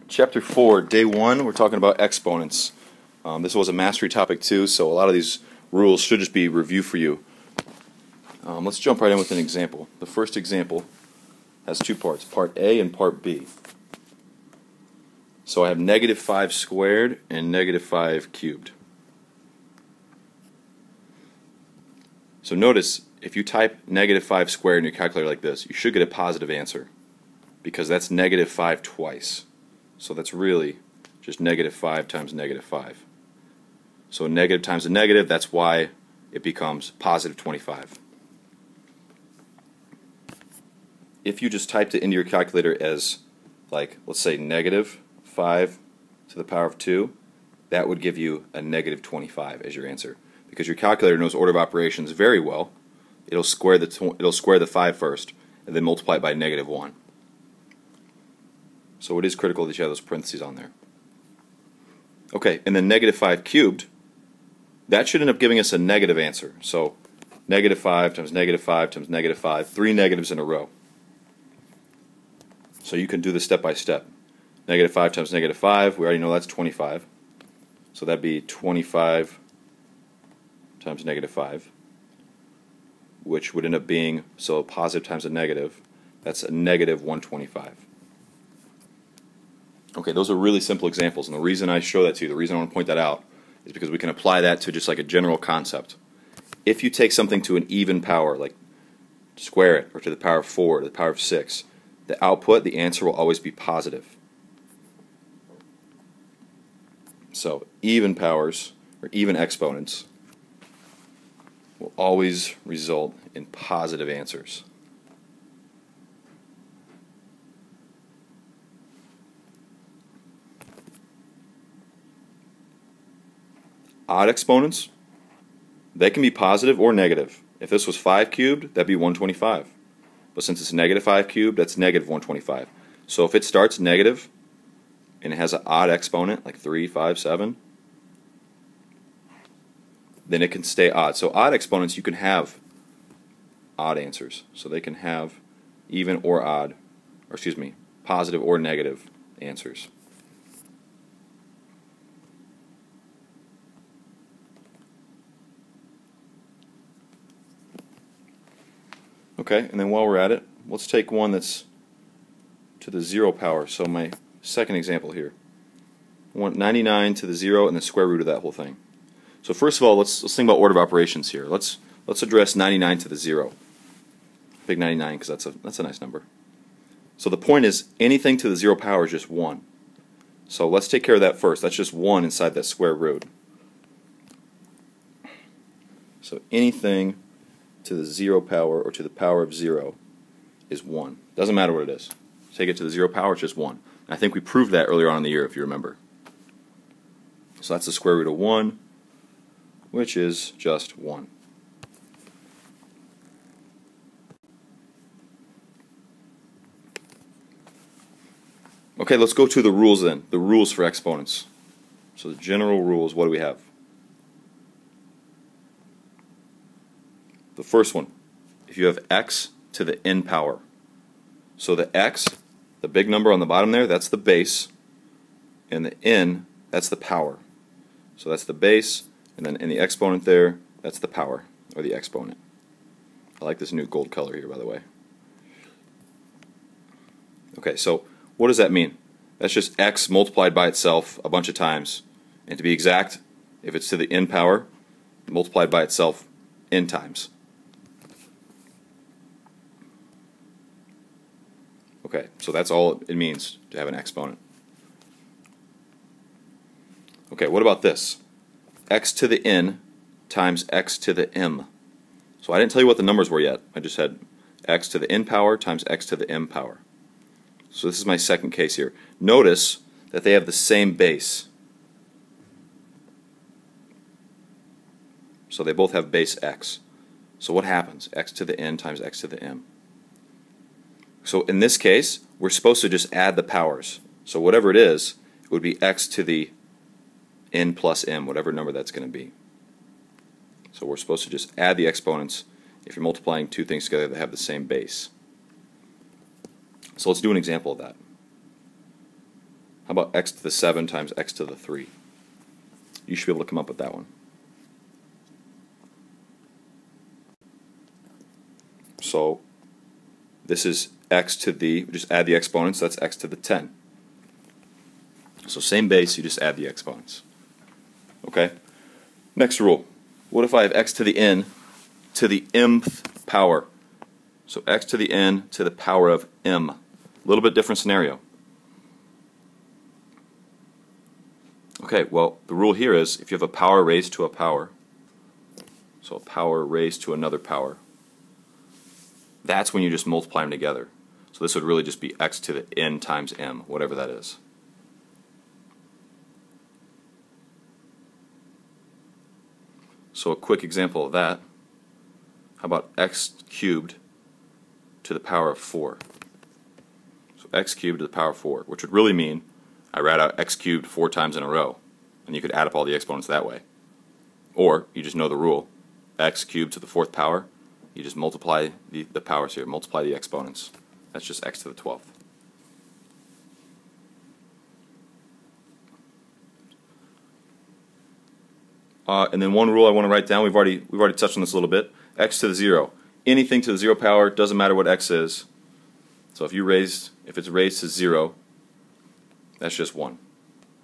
Chapter 4, Day 1, we're talking about exponents. This was a mastery topic too, so a lot of these rules should just be review for you. Let's jump right in with an example. The first example has two parts, part A and part B. So I have negative 5 squared and negative 5 cubed. So notice, if you type negative 5 squared in your calculator like this, you should get a positive answer, because that's negative 5 twice. So that's really just negative 5 times negative 5. So a negative times a negative, that's why it becomes positive 25. If you just typed it into your calculator as, like, let's say negative 5 to the power of 2, that would give you a negative 25 as your answer. Because your calculator knows order of operations very well. It'll square the 5 first, and then multiply it by negative 1. So it is critical that you have those parentheses on there. Okay, and then negative 5 cubed, that should end up giving us a negative answer. So negative 5 times negative 5 times negative 5, 3 negatives in a row. So you can do this step by step. Negative 5 times negative 5, we already know that's 25. So that'd be 25 times negative 5, which would end up being, so positive times a negative, that's a negative 125. Okay, those are really simple examples, and the reason I show that to you, the reason I want to point that out, is because we can apply that to just like a general concept. If you take something to an even power, like square it, or to the power of 4, to the power of 6, the output, the answer will always be positive. So even powers, or even exponents, will always result in positive answers. Odd exponents, they can be positive or negative. If this was 5 cubed, that'd be 125. But since it's negative 5 cubed, that's negative 125. So if it starts negative and it has an odd exponent, like 3, 5, 7, then it can stay odd. So odd exponents, you can have odd answers. So they can have even or odd, or excuse me, positive or negative answers. Okay, and then while we're at it, let's take one that's to the 0 power. So my second example here. I want 99 to the 0 and the square root of that whole thing. So first of all, let's think about order of operations here. Let's address 99 to the 0. Big 99 because that's a nice number. So the point is, anything to the 0 power is just 1. So let's take care of that first. That's just 1 inside that square root. So anything to the 0 power or to the power of 0 is 1. Doesn't matter what it is. Take it to the 0 power, it's just 1. And I think we proved that earlier on in the year, if you remember. So that's the square root of 1, which is just 1. Okay, let's go to the rules then. The rules for exponents. So the general rules, what do we have? The first one, if you have x to the n power. So the x, the big number on the bottom there, that's the base, and the n, that's the power. So that's the base, and then in the exponent there, that's the power, or the exponent. I like this new gold color here, by the way. Okay, so what does that mean? That's just x multiplied by itself a bunch of times. And to be exact, if it's to the n power, multiplied by itself n times. Okay, so that's all it means to have an exponent. Okay, what about this? X to the n times x to the m. So I didn't tell you what the numbers were yet. I just had x to the n power times x to the m power. So this is my second case here. Notice that they have the same base. So they both have base x. So what happens? X to the n times x to the m. So in this case, we're supposed to just add the powers. So whatever it is, it would be x to the n plus m, whatever number that's going to be. So we're supposed to just add the exponents if you're multiplying two things together that have the same base. So let's do an example of that. How about x to the 7 times x to the 3? You should be able to come up with that one. So this is x to the, just add the exponents, that's x to the 10. So same base, you just add the exponents. Okay? Next rule. What if I have x to the n to the mth power? So x to the n to the power of m. A little bit different scenario. Okay, well, the rule here is if you have a power raised to a power, so a power raised to another power, that's when you just multiply them together. So this would really just be x to the n times m, whatever that is. So a quick example of that, how about x cubed to the power of 4? So x cubed to the power of 4, which would really mean I write out x cubed 4 times in a row, and you could add up all the exponents that way. Or you just know the rule, x cubed to the 4th power, you just multiply the powers here, multiply the exponents. That's just x to the 12th. And then one rule I want to write down, we've already touched on this a little bit, x to the 0. Anything to the 0 power, doesn't matter what x is. So if it's raised to 0, that's just 1.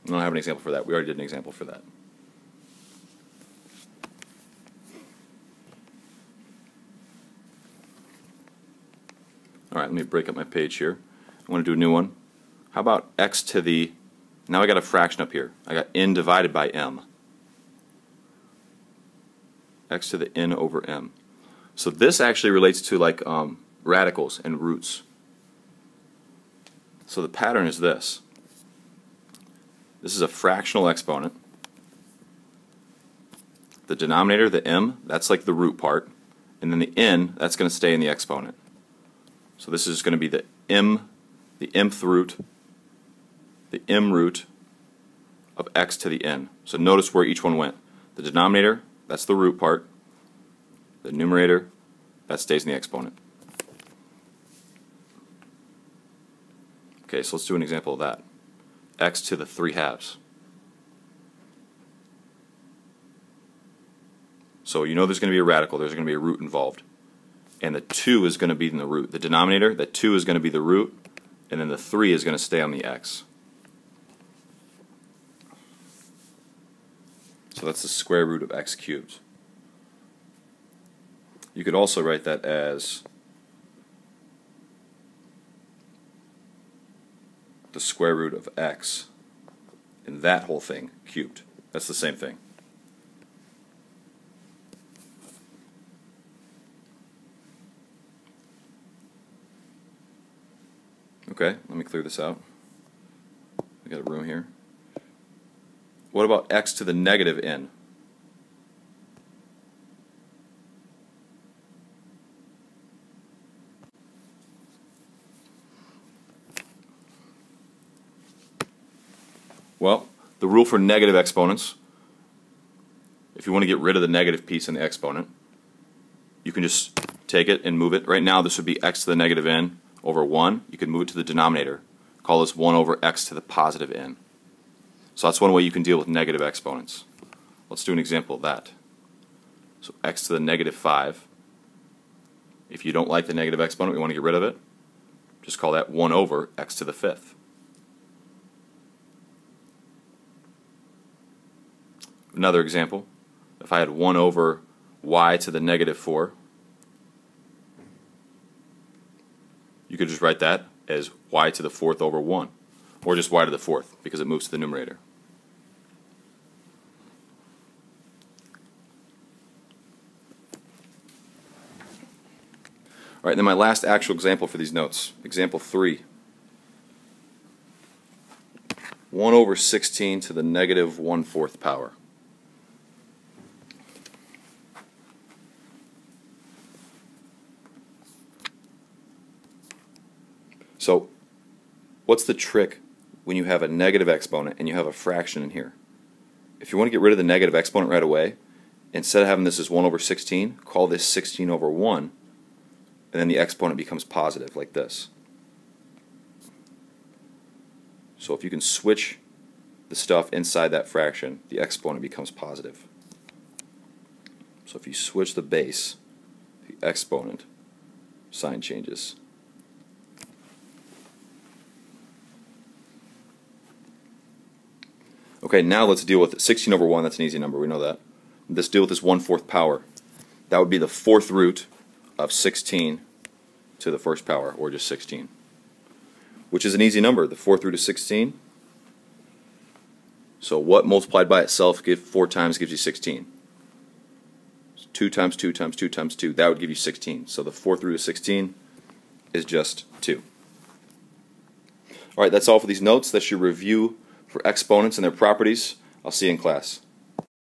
I don't have an example for that. We already did an example for that. Alright, let me break up my page here. I want to do a new one. How about x to the, now I got a fraction up here. I got n divided by m. X to the n over m. So this actually relates to like radicals and roots. So the pattern is this. This is a fractional exponent. The denominator, the m, that's like the root part. And then the n, that's going to stay in the exponent. So this is going to be the mth root, the m root of x to the n. So notice where each one went. The denominator, that's the root part. The numerator, that stays in the exponent. Okay, so let's do an example of that. X to the 3 halves. So you know there's going to be a radical, there's going to be a root involved. And the 2 is going to be in the root. The denominator, that 2 is going to be the root, and then the 3 is going to stay on the x. So that's the square root of x cubed. You could also write that as the square root of x, and that whole thing cubed. That's the same thing. Okay, let me clear this out. We got a room here. What about x to the negative n? Well, the rule for negative exponents, if you want to get rid of the negative piece in the exponent, you can just take it and move it. Right now this would be x to the negative n over 1. You can move it to the denominator. Call this 1 over x to the positive n. So that's one way you can deal with negative exponents. Let's do an example of that. So x to the negative 5. If you don't like the negative exponent, we want to get rid of it, just call that 1 over x to the 5th. Another example, if I had 1 over y to the negative 4, you could just write that as y to the 4th over 1, or just y to the 4th, because it moves to the numerator. Alright, then my last actual example for these notes, example 3. 1 over 16 to the negative 1/4 power. So, what's the trick when you have a negative exponent and you have a fraction in here? If you want to get rid of the negative exponent right away, instead of having this as 1 over 16, call this 16 over 1, and then the exponent becomes positive, like this. So if you can switch the stuff inside that fraction, the exponent becomes positive. So if you switch the base, the exponent sign changes. Okay, now let's deal with it. 16 over 1, that's an easy number, we know that. Let's deal with this 1/4 power. That would be the 4th root of 16 to the 1st power, or just 16. Which is an easy number, the 4th root of 16. So what multiplied by itself 4 times gives you 16? 2 times 2 times 2 times 2, that would give you 16. So the 4th root of 16 is just 2. Alright, that's all for these notes. That's your review for exponents and their properties. I'll see you in class.